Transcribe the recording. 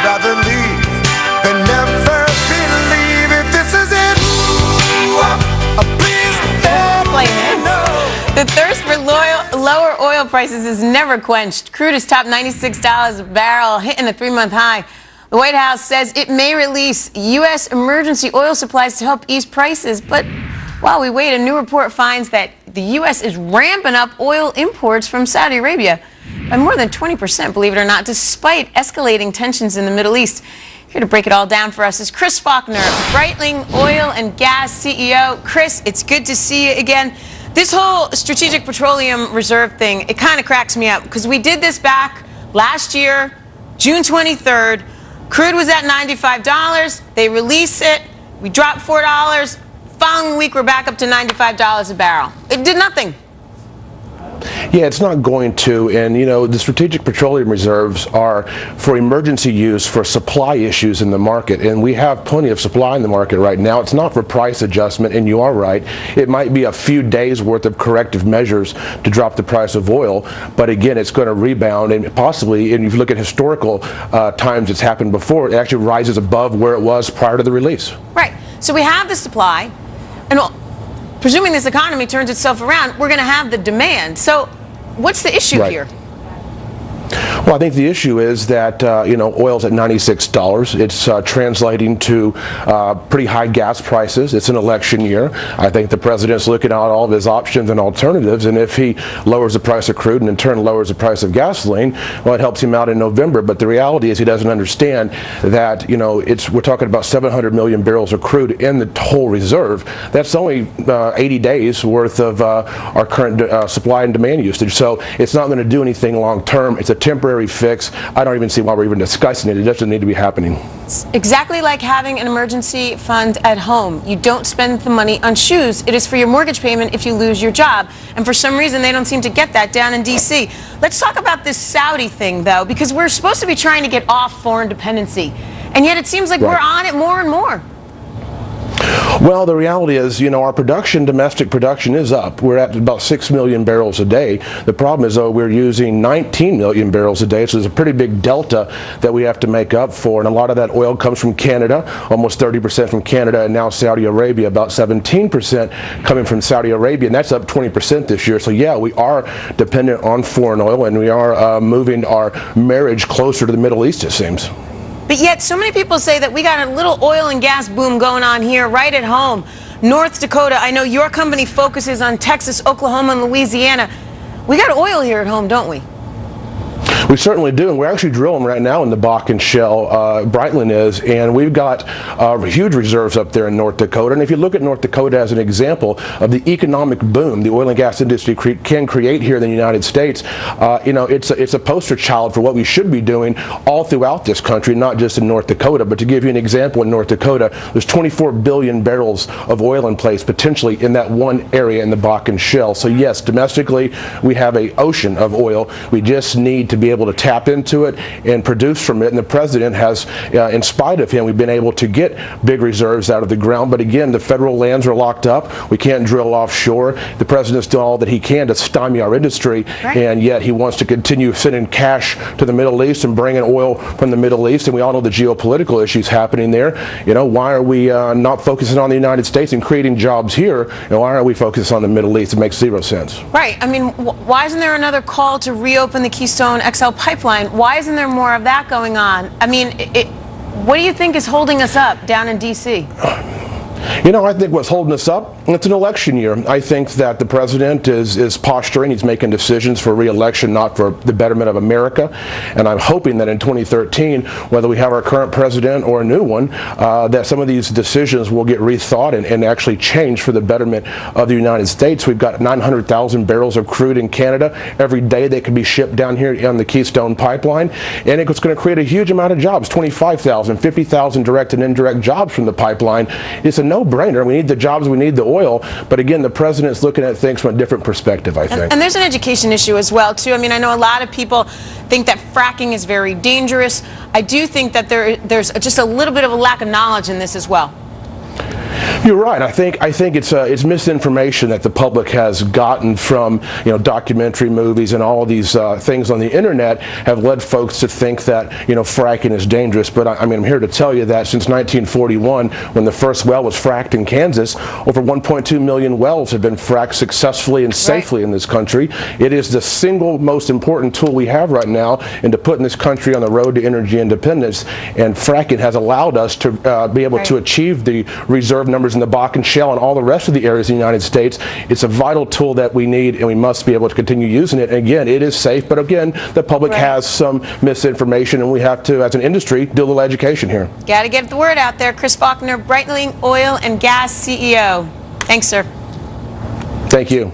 rather leave than never believe if this is it. Please let me know. The thirst for lower oil prices is never quenched. Crude is topped $96 a barrel, hitting a 3-month high. The White House says it may release U.S. emergency oil supplies to help ease prices. But while we wait, a new report finds that the U.S. is ramping up oil imports from Saudi Arabia by more than 20%, believe it or not, despite escalating tensions in the Middle East. Here to break it all down for us is Chris Faulkner, Breitling Oil and Gas CEO. Chris, it's good to see you again. This whole Strategic Petroleum Reserve thing, it kind of cracks me up because we did this back last year, June 23rd. Crude was at $95. They release it. We dropped $4. Following week, we're back up to $95 a barrel. It did nothing. Yeah, it's not going to. And, you know, the strategic petroleum reserves are for emergency use for supply issues in the market. And we have plenty of supply in the market right now. It's not for price adjustment. And you are right. It might be a few days worth of corrective measures to drop the price of oil. But again, it's going to rebound and possibly, and if you look at historical times it's happened before, it actually rises above where it was prior to the release. Right. So we have the supply. And presuming this economy turns itself around, we're going to have the demand. So what's the issue here? Well, I think the issue is that, you know, oil's at $96. It's translating to pretty high gas prices. It's an election year. I think the president's looking at all of his options and alternatives, and if he lowers the price of crude and in turn lowers the price of gasoline, well, it helps him out in November. But the reality is he doesn't understand that, you know, we're talking about 700 million barrels of crude in the whole reserve. That's only 80 days worth of our current supply and demand usage. So it's not going to do anything long term. It's a temporary fix. I don't even see why we're even discussing it. It doesn't need to be happening. It's exactly like having an emergency fund at home. You don't spend the money on shoes. It is for your mortgage payment if you lose your job. And for some reason, they don't seem to get that down in D.C. Let's talk about this Saudi thing, though, because we're supposed to be trying to get off foreign dependency. And yet it seems like we're on it more and more. Well, the reality is, you know, our production, domestic production is up. We're at about 6 million barrels a day. The problem is, though, we're using 19 million barrels a day, so there's a pretty big delta that we have to make up for. And a lot of that oil comes from Canada, almost 30% from Canada, and now Saudi Arabia, about 17% coming from Saudi Arabia, and that's up 20% this year. So, yeah, we are dependent on foreign oil, and we are moving our marriage closer to the Middle East, it seems. But yet so many people say that we got a little oil and gas boom going on here right at home. North Dakota, I know your company focuses on Texas, Oklahoma, and Louisiana. We got oil here at home, don't we? We certainly do, and we're actually drilling right now in the Bakken Shale, Breitling is, and we've got huge reserves up there in North Dakota. And if you look at North Dakota as an example of the economic boom the oil and gas industry can create here in the United States, you know, it's a poster child for what we should be doing all throughout this country, not just in North Dakota. But to give you an example, in North Dakota, there's 24 billion barrels of oil in place potentially in that one area in the Bakken Shale. So yes, domestically, we have an ocean of oil. We just need to be able to tap into it and produce from it, and the president has, in spite of him, we've been able to get big reserves out of the ground. But again, the federal lands are locked up. We can't drill offshore. The president's doing all that he can to stymie our industry, and yet he wants to continue sending cash to the Middle East and bringing oil from the Middle East. And we all know the geopolitical issues happening there. You know, why are we not focusing on the United States and creating jobs here, and why are we focused on the Middle East? It makes zero sense. Right. I mean, why isn't there another call to reopen the Keystone XL pipeline? Why isn't there more of that going on? I mean, what do you think is holding us up down in D.C.? You know, I think what's holding us up, it's an election year. I think that the president is posturing. He's making decisions for re-election, not for the betterment of America. And I'm hoping that in 2013, whether we have our current president or a new one, that some of these decisions will get rethought and actually change for the betterment of the United States. We've got 900,000 barrels of crude in Canada. Every day they can be shipped down here on the Keystone pipeline. And it's going to create a huge amount of jobs, 25,000, 50,000 direct and indirect jobs from the pipeline. It's a no-brainer. We need the jobs, we need the oil, but again, the president's looking at things from a different perspective, I think. And there's an education issue as well, too. I mean, I know a lot of people think that fracking is very dangerous. I do think that there's just a little bit of a lack of knowledge in this as well. You're right. I think it's misinformation that the public has gotten from documentary movies and all of these things on the internet have led folks to think that fracking is dangerous. But I'm here to tell you that since 1941, when the first well was fracked in Kansas, over 1.2 million wells have been fracked successfly and safely in this country. It is the single most important tool we have right now into putting this country on the road to energy independence. And fracking has allowed us to be able to achieve the reserve numbers in the Bakken Shale and all the rest of the areas in the United States. It's a vital tool that we need, and we must be able to continue using it. And again, it is safe, but again, the public has some misinformation, and we have to, as an industry, do a little education here. Got to get the word out there. Chris Faulkner, Breitling Oil and Gas CEO. Thanks, sir. Thank you.